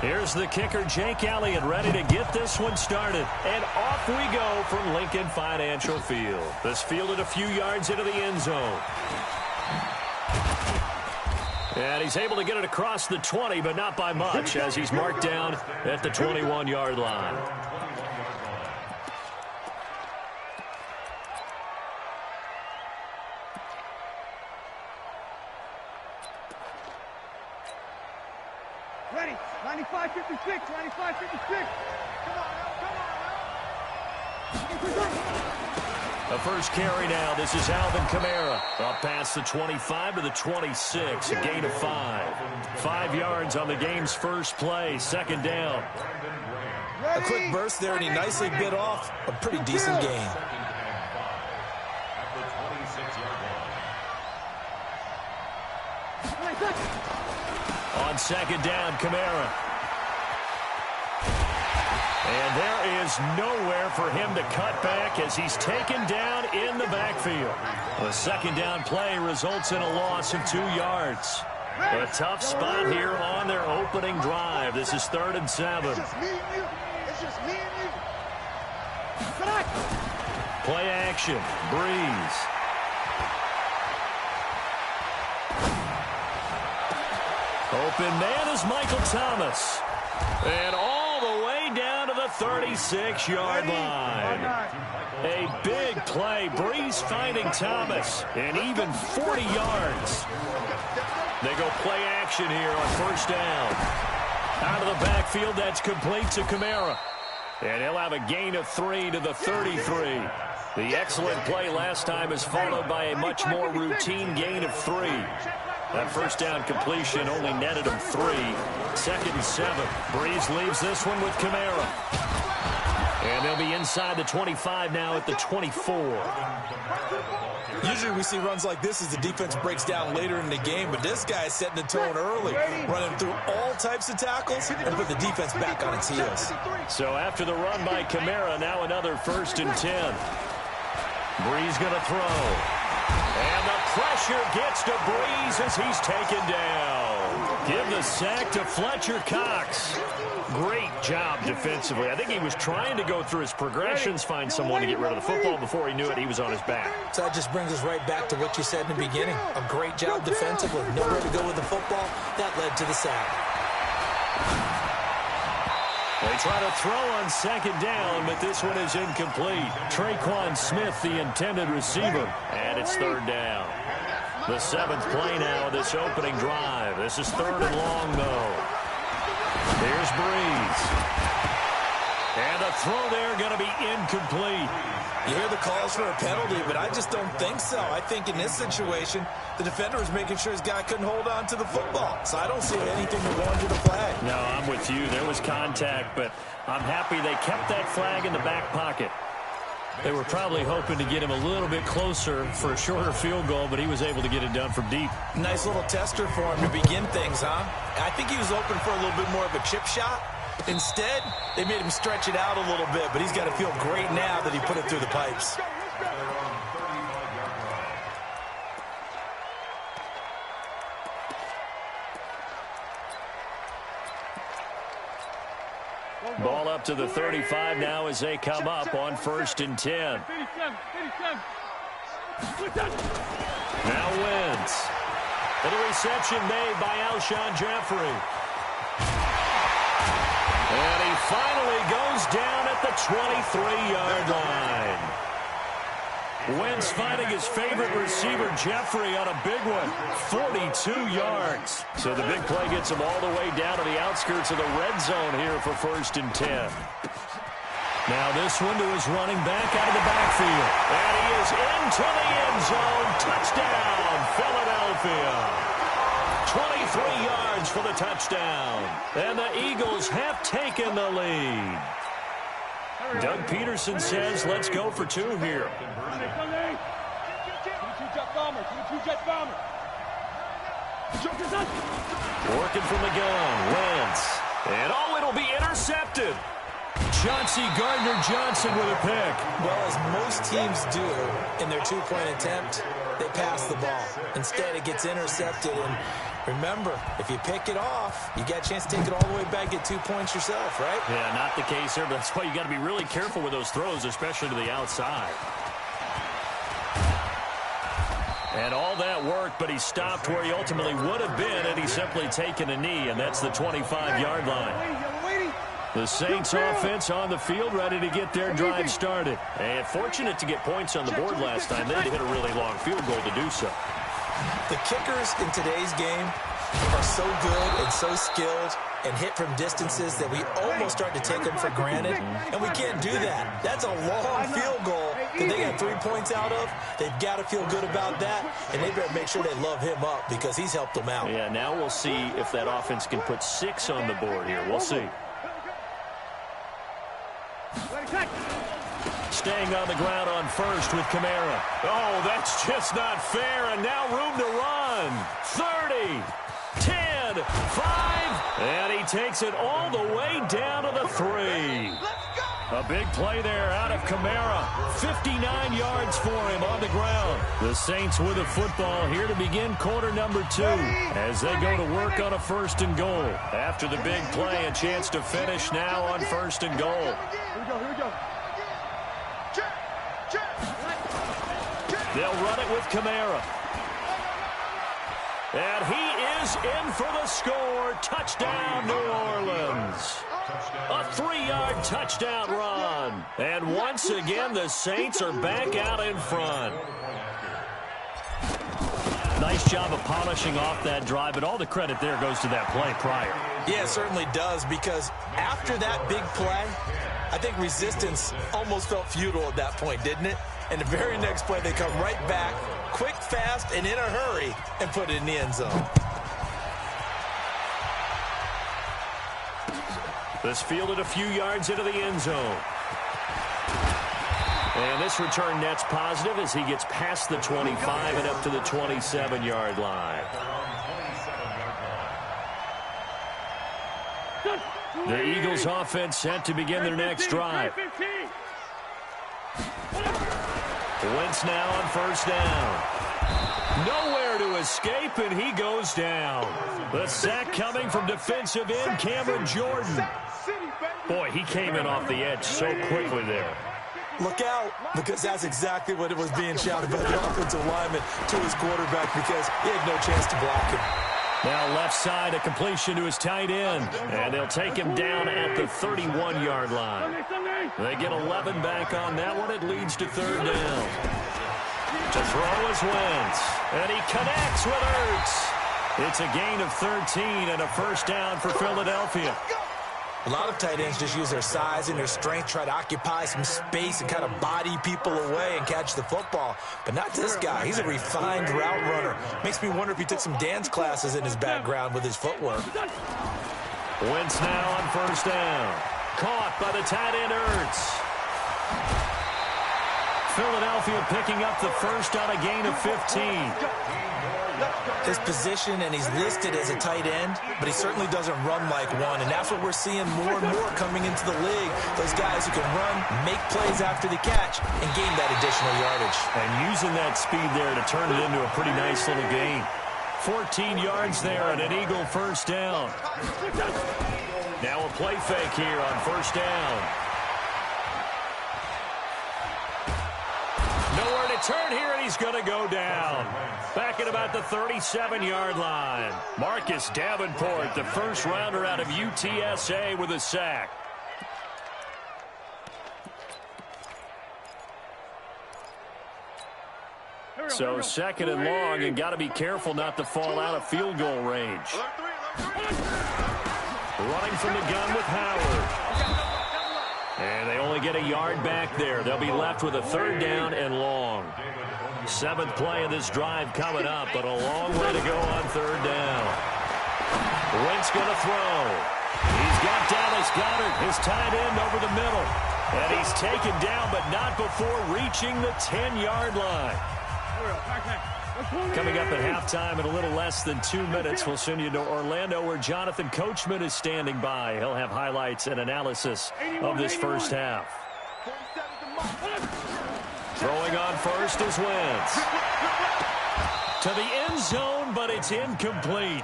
Here's the kicker, Jake Elliott, ready to get this one started. And off we go from Lincoln Financial Field. This fielded a few yards into the end zone. And he's able to get it across the 20, but not by much, as he's marked down at the 21-yard line. Ready, 95-56, 95-56. Come on now. The first carry now. This is Alvin Kamara. Up past the 25 to the 26. A gain of 5. 5 yards on the game's first play. Second down. A quick burst there, and he nicely bit off a pretty decent gain. On second down, Kamara. And there is nowhere for him to cut back as he's taken down in the backfield. The second down play results in a loss of 2 yards. A tough spot here on their opening drive. This is 3rd and 7. It's just me and you. It's just me and you. Play action. Breeze. Open man is Michael Thomas. And all the way down to the 36-yard line. A big play. Breeze finding Thomas. And even 40 yards. They go play action here on first down. Out of the backfield, that's complete to Kamara. And he'll have a gain of 3 to the 33. The excellent play last time is followed by a much more routine gain of 3. That first down completion only netted him 3. 2nd and 7. Breeze leaves this one with Kamara. And they'll be inside the 25 now at the 24. Usually we see runs like this as the defense breaks down later in the game, but this guy is setting the tone early, running through all types of tackles and put the defense back on its heels. So after the run by Kamara, now another 1st and 10. Breeze going to throw. And the pressure gets to Breeze as he's taken down. Give the sack to Fletcher Cox. Great job defensively. I think he was trying to go through his progressions, find someone to get rid of the football. Before he knew it, he was on his back. So that just brings us right back to what you said in the beginning. A great job defensively. Nowhere to go with the football. That led to the sack. They try to throw on second down, but this one is incomplete. Traquan Smith, the intended receiver, and it's 3rd down. The 7th play now of this opening drive. This is 3rd and long, though. Here's Breeze. And the throw there going to be incomplete. You hear the calls for a penalty, but I just don't think so. I think in this situation, the defender was making sure his guy couldn't hold on to the football. So I don't see anything to warrant the flag. No, I'm with you. There was contact, but I'm happy they kept that flag in the back pocket. They were probably hoping to get him a little bit closer for a shorter field goal, but he was able to get it done from deep. Nice little tester for him to begin things, huh? I think he was hoping for a little bit more of a chip shot. Instead, they made him stretch it out a little bit, but he's got to feel great now that he put it through the pipes. Ball up to the 35 now as they come up on 1st and 10. Now Wentz. And the reception made by Alshon Jeffrey. And he finally goes down at the 23-yard line. Wentz finding his favorite receiver, Jeffrey, on a big one. 42 yards. So the big play gets him all the way down to the outskirts of the red zone here for 1st and 10. Now this one to his running back out of the backfield. And he is into the end zone. Touchdown, Philadelphia. 23 yards for the touchdown. And the Eagles have taken the lead. Doug Peterson says, let's go for 2 here. Working from the gun, Wentz. And oh, it'll be intercepted. Chauncey Gardner-Johnson with a pick. Well, as most teams do in their 2-point attempt, they pass the ball. Instead, it gets intercepted, and Remember, if you pick it off, you got a chance to take it all the way back, get 2 points yourself, right? Yeah, not the case here, but that's why you got to be really careful with those throws, especially to the outside. And all that worked, but he stopped where he ultimately would have been had he simply taken a knee, and that's the 25-yard line. The Saints offense on the field, ready to get their drive started. And fortunate to get points on the board last time. They had to hit a really long field goal to do so. The kickers in today's game are so good and so skilled and hit from distances that we almost start to take them for granted, and we can't do that. That's a long field goal that they got 3 points out of. They've got to feel good about that, and they better make sure they love him up because he's helped them out. Yeah, now we'll see if that offense can put 6 on the board here. We'll see. Staying on the ground on first with Kamara. Oh, that's just not fair, and now room to run. 30, 10, 5, and he takes it all the way down to the 3. A big play there out of Kamara. 59 yards for him on the ground. The Saints with the football here to begin quarter number 2 as they go to work on a 1st and goal. After the big play, a chance to finish now on 1st and goal. Here we go. They'll run it with Kamara. And he is in for the score. Touchdown, New Orleans. A 3-yard touchdown run. And once again, the Saints are back out in front. Nice job of polishing off that drive, but all the credit there goes to that play prior. Yeah, it certainly does, because after that big play, I think resistance almost felt futile at that point, didn't it? And the very next play, they come right back, quick, fast, and in a hurry, and put it in the end zone. This fielded a few yards into the end zone. And this return net's positive as he gets past the 25 and up to the 27-yard line. The Eagles offense set to begin their next drive. Wentz now on 1st down. Nowhere to escape, and he goes down. The sack coming from defensive end Cameron Jordan. Boy, he came in off the edge so quickly there. Look out, because that's exactly what it was being shouted by the offensive lineman to his quarterback, because he had no chance to block him. Now left side, a completion to his tight end. And they'll take him down at the 31-yard line. They get 11 back on that one. It leads to 3rd down. To throw is Wentz. And he connects with Ertz. It's a gain of 13 and a 1st down for Philadelphia. A lot of tight ends just use their size and their strength, try to occupy some space and kind of body people away and catch the football. But not this guy. He's a refined route runner. Makes me wonder if he took some dance classes in his background with his footwork. Wentz now on 1st down. Caught by the tight end Ertz. Philadelphia picking up the 1st on a gain of 15. His position, and he's listed as a tight end, but he certainly doesn't run like one, and that's what we're seeing more and more coming into the league. Those guys who can run, make plays after the catch, and gain that additional yardage. And using that speed there to turn it into a pretty nice little gain. 14 yards there and an Eagle 1st down. Now a play fake here on 1st down. Nowhere to turn here, and he's going to go down. Back at about the 37-yard line. Marcus Davenport, the 1st rounder out of UTSA, with a sack. So 2nd and long, and got to be careful not to fall out of field goal range. Running from the gun with Howard. And they only get a yard back there. They'll be left with a 3rd down and long. 7th play of this drive coming up, but a long way to go on 3rd down. Wentz going to throw. He's got Dallas Goedert, his tight end, over the middle. And he's taken down, but not before reaching the 10-yard line. Coming up at halftime in a little less than 2 minutes, we'll send you to Orlando, where Jonathan Coachman is standing by. He'll have highlights and analysis of this 1st half. Throwing on 1st is Wentz. To the end zone, but it's incomplete.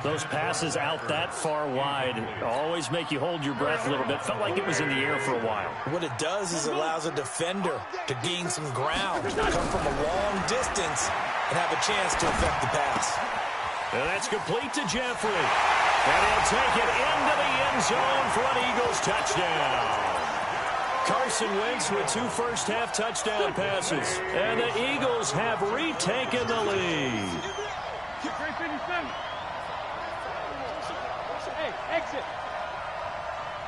Those passes out that far wide always make you hold your breath a little bit. Felt like it was in the air for a while. What it does is allows a defender to gain some ground, come from a long distance, and have a chance to affect the pass. And that's complete to Jeffrey. And he'll take it into the end zone for an Eagles touchdown. Carson Wentz with 2 first-half touchdown passes. And the Eagles have retaken the lead. Hey, exit.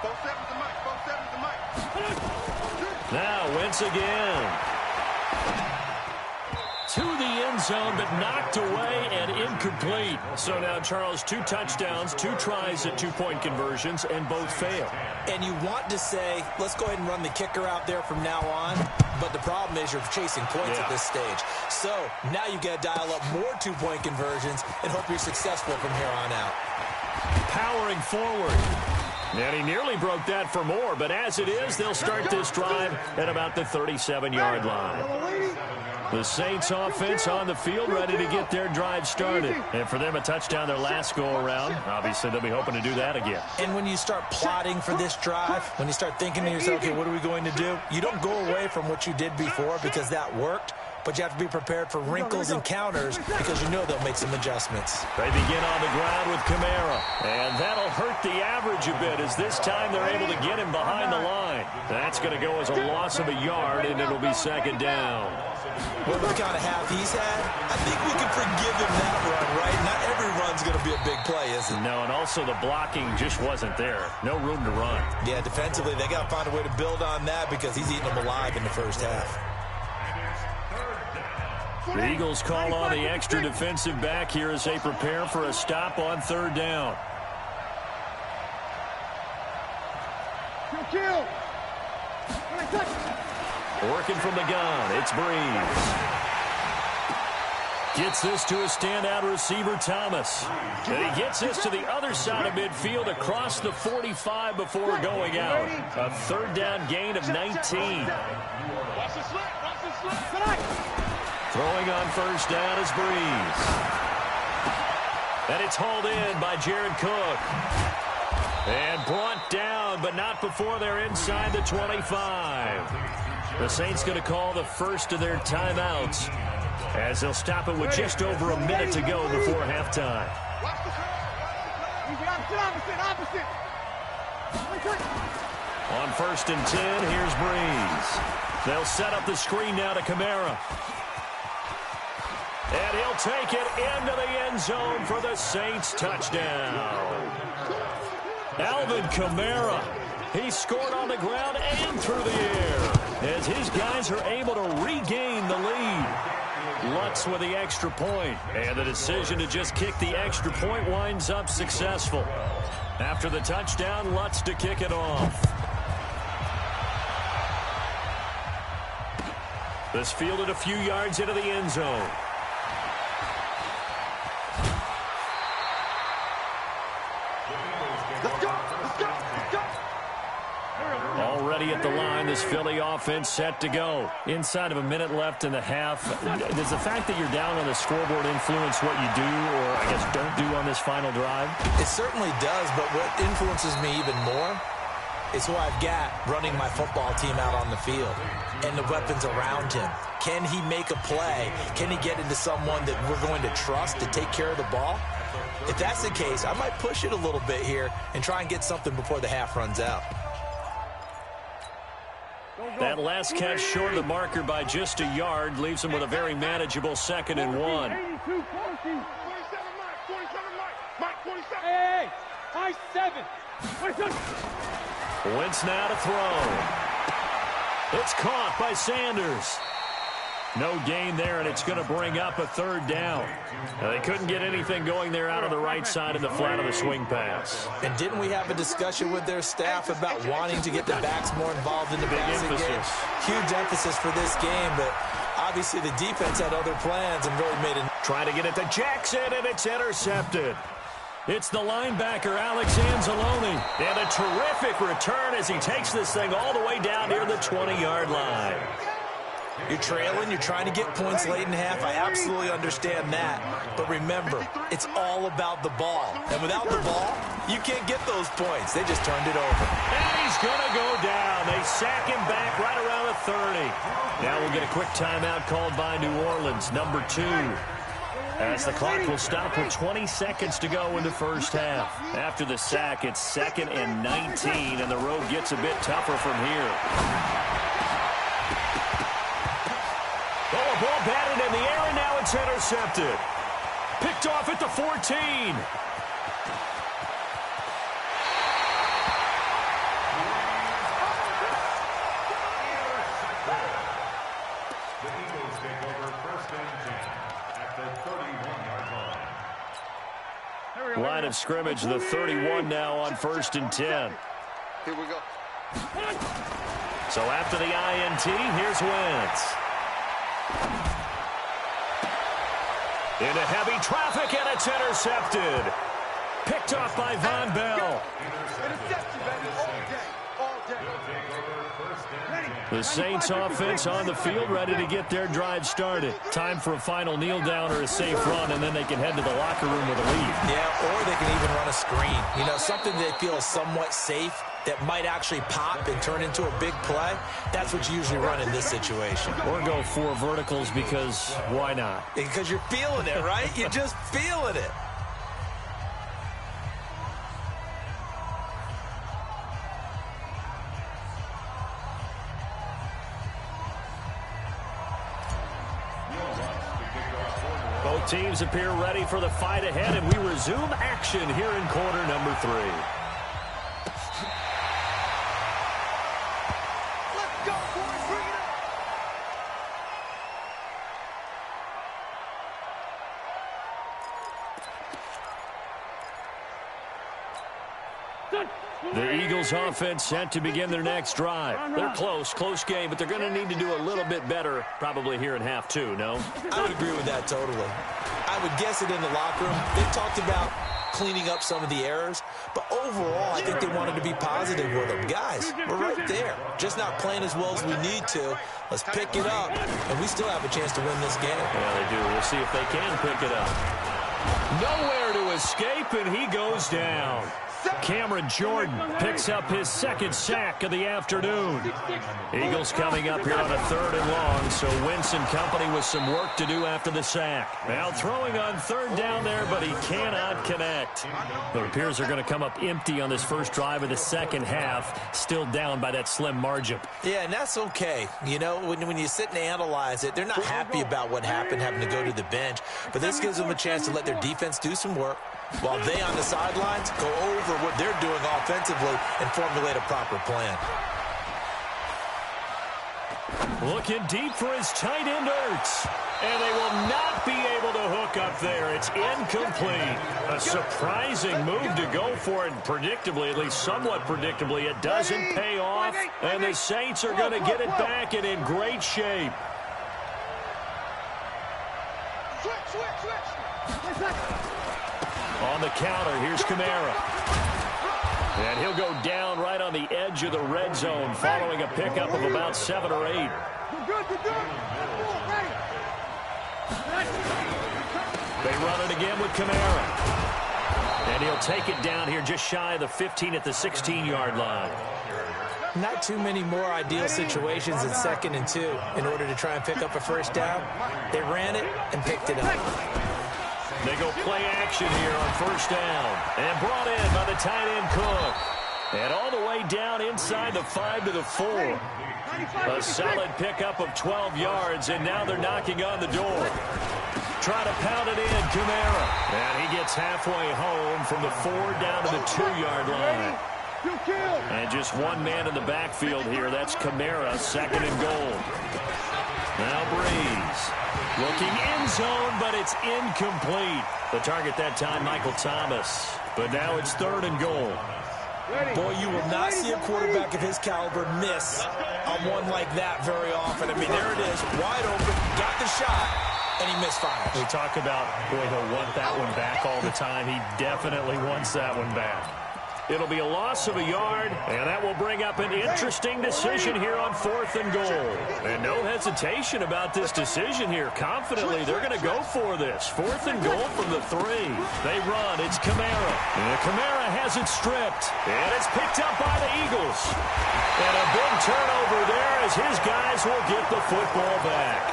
4-7's the mic. 4-7's the mic. Now Wentz again. To the end zone, but knocked away and incomplete. So now, Charles, 2 touchdowns, 2 tries at 2-point conversions, and both fail. And you want to say, let's go ahead and run the kicker out there from now on. But the problem is you're chasing points at this stage. So now you've got to dial up more 2-point conversions and hope you're successful from here on out. Powering forward. And he nearly broke that for more, but as it is, they'll start this drive at about the 37-yard line. The Saints offense on the field, ready to get their drive started. And for them, a touchdown their last go-around. Obviously, they'll be hoping to do that again. And when you start plotting for this drive, when you start thinking to yourself, okay, what are we going to do? You don't go away from what you did before because that worked. But you have to be prepared for wrinkles and counters because you know they'll make some adjustments. They begin on the ground with Kamara. And that'll hurt the average a bit as this time they're able to get him behind the line. That's going to go as a loss of a yard, and it'll be 2nd down. Well, with the kind of half he's had, I think we can forgive him that run, right? Not every run's going to be a big play, is it? No, and also the blocking just wasn't there. No room to run. Yeah, defensively, they got to find a way to build on that because he's eating them alive in the first half. The Eagles call on the extra defensive back here as they prepare for a stop on 3rd down. Kill. Working from the gun, it's Breeze. Gets this to a standout receiver, Thomas. And he gets this to the other side of midfield across the 45 before going out. A 3rd down gain of 19. Watch the slip. Watch the slip. Throwing on 1st down is Breeze. And it's hauled in by Jared Cook. And brought down, but not before they're inside the 25. The Saints going to call the first of their timeouts as they'll stop it with just over a minute to go before halftime. Opposite. On 1st and 10, here's Breeze. They'll set up the screen now to Kamara. And he'll take it into the end zone for the Saints touchdown. Alvin Kamara, he scored on the ground and through the air as his guys are able to regain the lead. Lutz with the extra point, and the decision to just kick the extra point winds up successful. After the touchdown, Lutz to kick it off. This fielded a few yards into the end zone. Already at the line, this Philly offense set to go. Inside of a minute left in the half. Does the fact that you're down on the scoreboard influence what you do or, I guess, don't do on this final drive? It certainly does, but what influences me even more is who I've got running my football team out on the field and the weapons around him. Can he make a play? Can he get into someone that we're going to trust to take care of the ball? If that's the case, I might push it a little bit here and try and get something before the half runs out. That last catch short of the marker by just a yard leaves him with a very manageable 2nd and 1. 47 Hey, high 7. Wentz now to throw. It's caught by Sanders. No gain there, and it's going to bring up a 3rd down. They couldn't get anything going there out on the right side of the flat of the swing pass. And didn't we have a discussion with their staff about wanting to get the backs more involved in the passing game? Huge emphasis for this game, but obviously the defense had other plans and really made it. Trying to get it to Jackson, and it's intercepted. It's the linebacker, Alex Anzalone. And a terrific return as he takes this thing all the way down near the 20-yard line. You're trailing, you're trying to get points late in half. I absolutely understand that. But remember, it's all about the ball. And without the ball, you can't get those points. They just turned it over. And he's going to go down. They sack him back right around the 30. Now we'll get a quick timeout called by New Orleans, number 2. As the clock will stop with 20 seconds to go in the first half. After the sack, it's 2nd and 19, and the road gets a bit tougher from here. Oh, a ball batted in the air, and now it's intercepted. Picked off at the 14. Line of scrimmage, the 31 now on 1st and 10. Here we go. So after the INT, here's Wentz. Into heavy traffic, and it's intercepted. Picked off by Von Bell. Interception, baby, all day, all day. The Saints offense on the field, ready to get their drive started. Time for a final kneel down or a safe run, and then they can head to the locker room with a lead. Yeah, or they can even run a screen. You know, something they feel is somewhat safe that might actually pop and turn into a big play. That's what you usually run in this situation. Or go 4 verticals, because why not? Because you're feeling it, right? You're just feeling it. Both teams appear ready for the fight ahead, and we resume action here in quarter number 3. Let's go, boys, bring it up. The Eagles offense set to begin their next drive. They're close game, but they're going to need to do a little bit better probably here in half 2, no? I would agree with that totally. I would guess it in the locker room. They talked about cleaning up some of the errors, but overall, I think they wanted to be positive with them. Guys, we're right there. Just not playing as well as we need to. Let's pick it up, and we still have a chance to win this game. Yeah, they do. We'll see if they can pick it up. Nowhere to escape, and he goes down. Cameron Jordan picks up his 2nd sack of the afternoon. Eagles coming up here on a 3rd and long, so Wentz and company with some work to do after the sack. Now throwing on 3rd down there, but he cannot connect. It appears they're going to come up empty on this first drive of the second half, still down by that slim margin. Yeah, and that's okay. You know, when you sit and analyze it, they're not happy about what happened, having to go to the bench, but this gives them a chance to let their defense do some work, while they on the sidelines go over what they're doing offensively and formulate a proper plan. Looking deep for his tight end, Ertz. And they will not be able to hook up there. It's incomplete. A surprising move to go for it, predictably, at least somewhat predictably. It doesn't pay off, and the Saints are going to get it back and in great shape. On the counter, here's Kamara. And he'll go down right on the edge of the red zone following a pickup of about 7 or 8. They run it again with Kamara. And he'll take it down here just shy of the 15 at the 16-yard line. Not too many more ideal situations in 2nd and 2 in order to try and pick up a first down. They ran it and picked it up. They go play action here on 1st down. And brought in by the tight end Cook. And all the way down inside the 5 to the 4. A solid pickup of 12 yards, and now they're knocking on the door. Try to pound it in, Kamara. And he gets halfway home from the 4 down to the 2-yard line. And just one man in the backfield here. That's Kamara, 2nd and goal. Now Breeze. Looking end zone, but it's incomplete. The target that time, Michael Thomas. But now it's 3rd and goal. Boy, you will not see a quarterback of his caliber miss on one like that very often. I mean, there it is, wide open, got the shot, and he misfires. We talk about, boy, he'll want that one back all the time. He definitely wants that one back. It'll be a loss of a yard, and that will bring up an interesting decision here on 4th and goal. And no hesitation about this decision here. Confidently, they're going to go for this. 4th and goal from the 3. They run. It's Kamara. And Kamara has it stripped. And it's picked up by the Eagles. And a big turnover there as his guys will get the football back.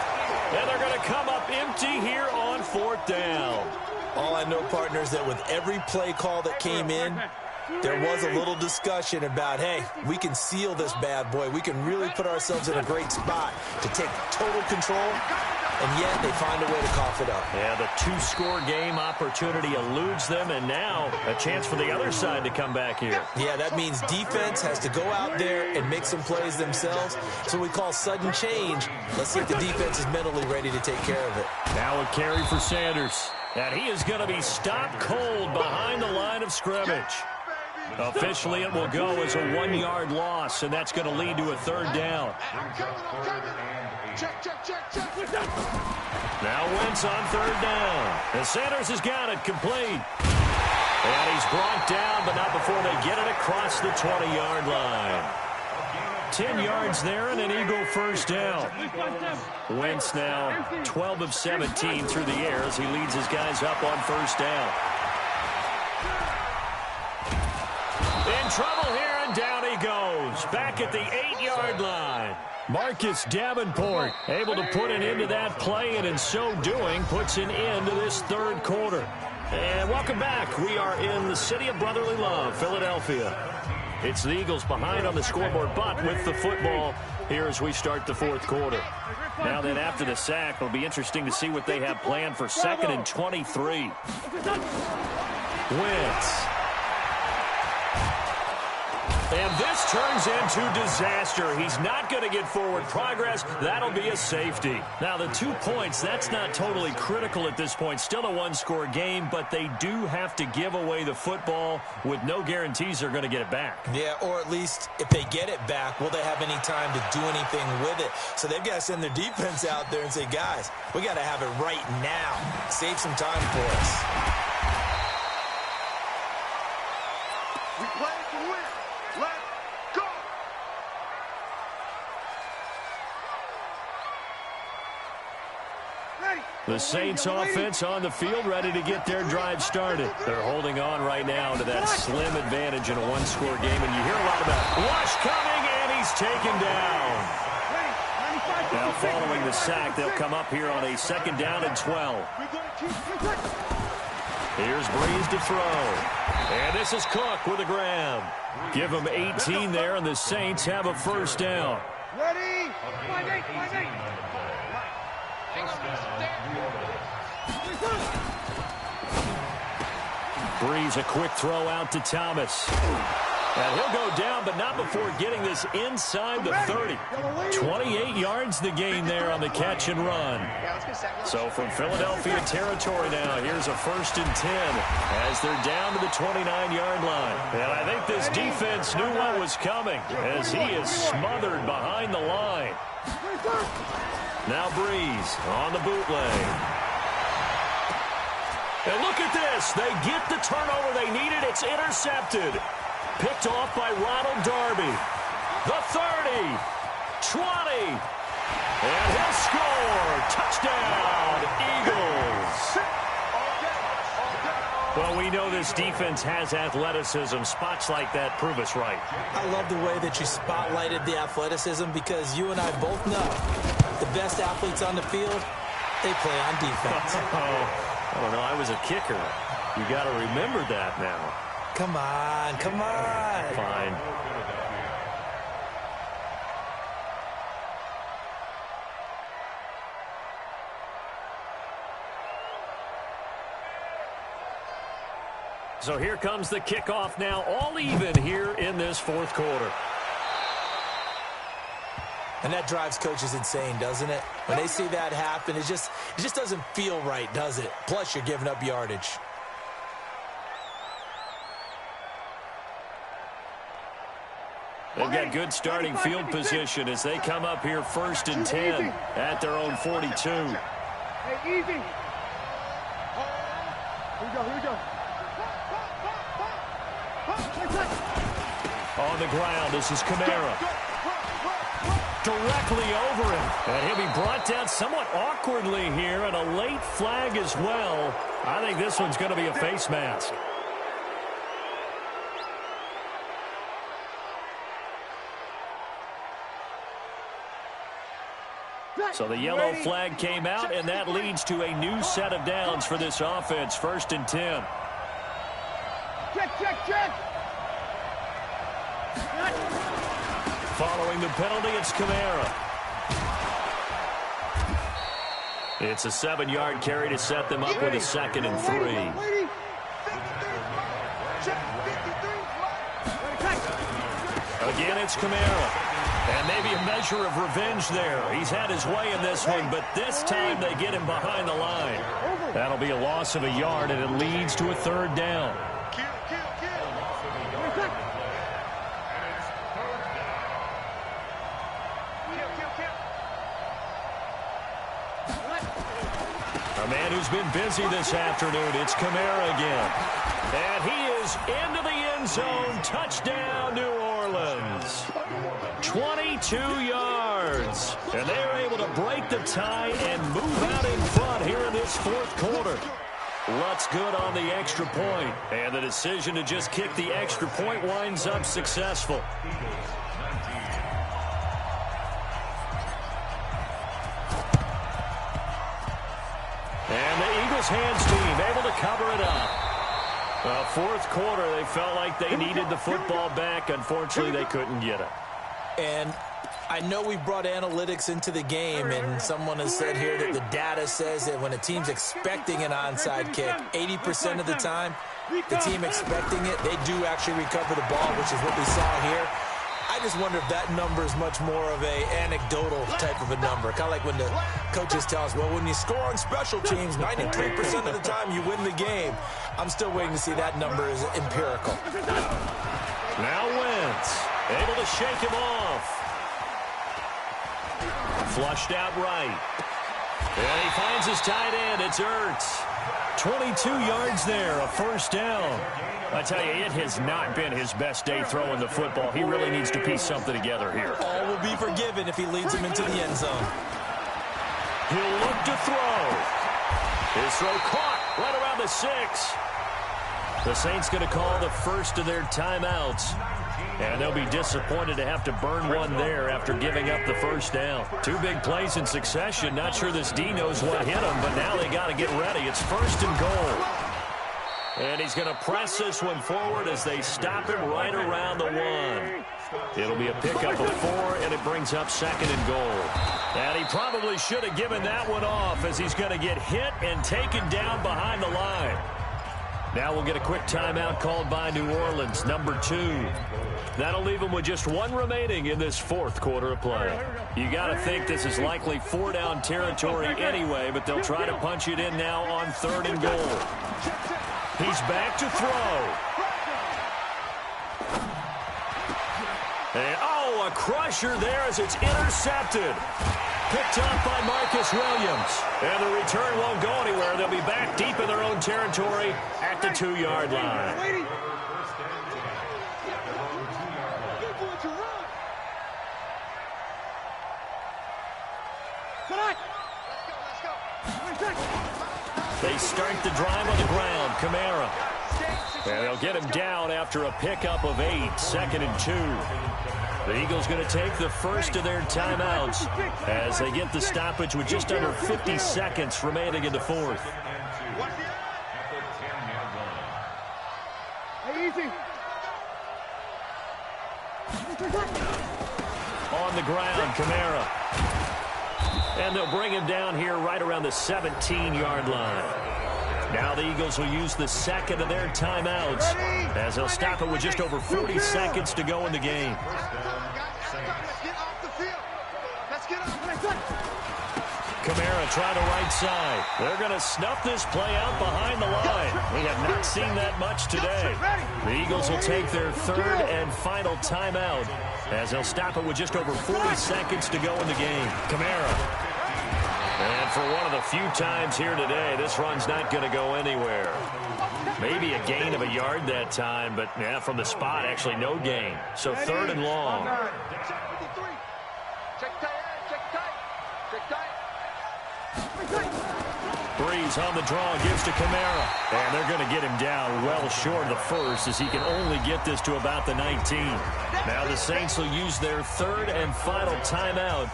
And they're going to come up empty here on 4th down. All I know, partners, that with every play call that came in, there was a little discussion about, hey, we can seal this bad boy. We can really put ourselves in a great spot to take total control, and yet they find a way to cough it up. Yeah, the 2-score game opportunity eludes them, and now a chance for the other side to come back here. Yeah, that means defense has to go out there and make some plays themselves. So we call sudden change. Let's see if the defense is mentally ready to take care of it. Now a carry for Sanders. And he is going to be stopped cold behind the line of scrimmage. Officially, it will go as a 1-yard loss, and that's going to lead to a 3rd down. Now Wentz on 3rd down. And Sanders has got it complete. And he's brought down, but not before they get it across the 20-yard line. 10 yards there and an Eagle 1st down. Wentz now 12 of 17 through the air as he leads his guys up on 1st down. In trouble here, and down he goes. Back at the 8-yard line. Marcus Davenport able to put an end to that play, and in so doing puts an end to this 3rd quarter. And welcome back. We are in the city of brotherly love, Philadelphia. It's the Eagles behind on the scoreboard, but with the football here as we start the 4th quarter. Now then, after the sack, it'll be interesting to see what they have planned for 2nd and 23. Wentz. And this turns into disaster. He's not going to get forward progress. That'll be a safety. Now, the 2 points, that's not totally critical at this point. Still a 1-score game, but they do have to give away the football with no guarantees they're going to get it back. Yeah, or at least if they get it back, will they have any time to do anything with it? So they've got to send their defense out there and say, guys, we got to have it right now. Save some time for us. We play to win. Let's go! The Saints offense on the field, ready to get their drive started. They're holding on right now to that slim advantage in a 1-score game, and you hear a lot about Rush coming, and he's taken down. Now following the sack, they'll come up here on a 2nd down and 12. Here's Breeze to throw. And this is Cook with a grab. Give him 18 there, and the Saints have a 1st down. Ready? 5-8. Breeze, a quick throw out to Thomas. And he'll go down, but not before getting this inside the 30. 28 yards the gain there on the catch and run. So from Philadelphia territory now, here's a 1st and 10 as they're down to the 29-yard line. And I think this defense knew what was coming as he is smothered behind the line. Now Breeze on the bootleg. And look at this. They get the turnover they needed. It's intercepted. Picked off by Ronald Darby. The 30. 20. And he'll score. Touchdown, Eagles. Well, we know this defense has athleticism. Spots like that prove us right. I love the way that you spotlighted the athleticism because you and I both know the best athletes on the field, they play on defense. I don't know. I was a kicker. You got to remember that now. Come on. Fine. So here comes the kickoff now, all even here in this 4th quarter. And that drives coaches insane, doesn't it? When they see that happen, it just doesn't feel right, does it? Plus, you're giving up yardage. They've got good starting field position as they come up here 1st and 10 at their own 42. Hey, easy. Here we go. On the ground, this is Kamara. Directly over him. And he'll be brought down somewhat awkwardly here, and a late flag as well. I think this one's going to be a face mask. So the yellow flag came out, and that leads to a new set of downs for this offense. 1st and 10. Check. Following the penalty, it's Kamara. It's a 7-yard carry to set them up with a 2nd and 3. Again, it's Kamara. And maybe a measure of revenge there. He's had his way in this one, but this time they get him behind the line. That'll be a loss of a yard, and it leads to a 3rd down. A man who's been busy this afternoon, it's Kamara again. And he is into the end zone. Touchdown, New Orleans. 22 yards. And they are able to break the tie and move out in front here in this 4th quarter. What's good on the extra point? And the decision to just kick the extra point winds up successful. And the Eagles hands team able to cover it up. 4th quarter, they felt like they needed the football back. Unfortunately, they couldn't get it. And I know we brought analytics into the game, and someone has said here that the data says that when a team's expecting an onside kick, 80% of the time, the team expecting it, they do actually recover the ball, which is what we saw here. I just wonder if that number is much more of a anecdotal type of a number. Kind of like when the coaches tell us, well, when you score on special teams, 93% of the time you win the game. I'm still waiting to see that number is empirical. Now Wentz, able to shake him off. Flushed out right. And he finds his tight end. It's Ertz. 22 yards there, a 1st down. I tell you, it has not been his best day throwing the football. He really needs to piece something together here. All will be forgiven if he leads him into the end zone. He'll look to throw. His throw caught right around the 6. The Saints going to call the first of their timeouts. And they'll be disappointed to have to burn one there after giving up the 1st down. 2 big plays in succession. Not sure this D knows what hit him, but now they got to get ready. It's 1st and goal. And he's going to press this one forward as they stop him right around the 1. It'll be a pickup of 4, and it brings up 2nd and goal. And he probably should have given that one off as he's going to get hit and taken down behind the line. Now we'll get a quick timeout called by New Orleans, number 2. That'll leave them with just 1 remaining in this 4th quarter of play. You got to think this is likely 4-down territory anyway, but they'll try to punch it in now on 3rd and goal. He's back to throw. And, a crusher there as it's intercepted. Picked up by Marcus Williams. And the return won't go anywhere. They'll be back deep in their own territory at the 2-yard line. They start the drive on the ground. Kamara. And they'll get him down after a pickup of 8. 2nd and 2. The Eagles going to take the first of their timeouts as they get the stoppage with just under 50 seconds remaining in the 4th. On the ground, Kamara. And they'll bring him down here right around the 17-yard line. Now the Eagles will use the 2nd of their timeouts as they'll stop it with just over 40 seconds to go in the game. Kamara trying to right side. They're going to snuff this play out behind the line. We have not seen that much today. The Eagles will take their 3rd and final timeout as they'll stop it with just over 40 seconds to go in the game. Kamara. And for one of the few times here today, this run's not going to go anywhere. Maybe a gain of a yard that time, but yeah, from the spot, actually no gain. So 3rd and long. Breeze on the draw, gives to Kamara. And they're going to get him down well short of the first as he can only get this to about the 19. Now the Saints will use their 3rd and final timeout.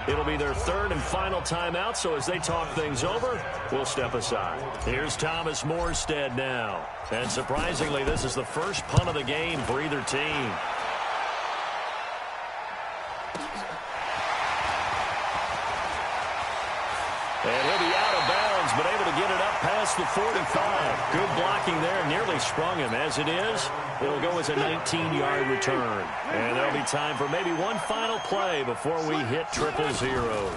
It'll be their 3rd and final timeout, so as they talk things over, we'll step aside. Here's Thomas Morstead now. And surprisingly, this is the first punt of the game for either team. And he'll be out of bounds, but able to get it up past the 45. Good blocking there, nearly sprung him. As it is, it'll go as a 19-yard return. And there'll be time for maybe one final play before we hit triple zeros.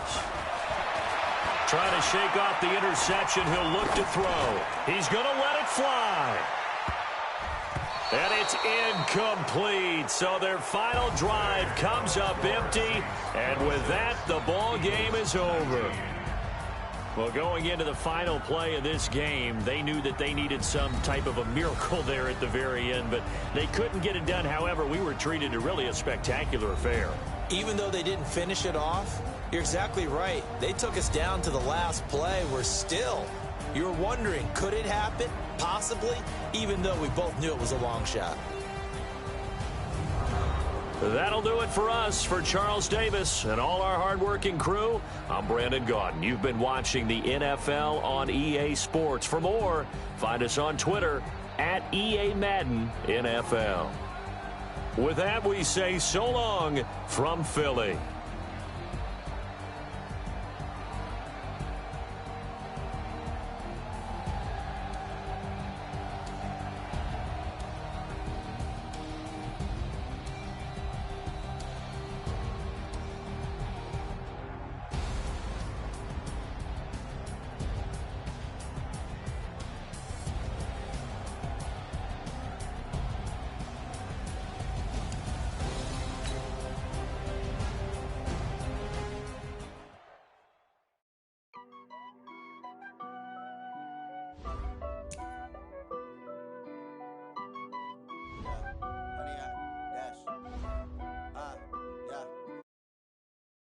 Trying to shake off the interception, he'll look to throw. He's going to let it fly. And it's incomplete. So their final drive comes up empty. And with that, the ball game is over. Well, going into the final play of this game, they knew that they needed some type of a miracle there at the very end, but they couldn't get it done. However, we were treated to really a spectacular affair. Even though they didn't finish it off, you're exactly right. They took us down to the last play. We're still, you were wondering, could it happen? Possibly, even though we both knew it was a long shot. That'll do it for us. For Charles Davis and all our hardworking crew, I'm Brandon Gaudin. You've been watching the NFL on EA Sports. For more, find us on Twitter at EA Madden NFL. With that, we say so long from Philly.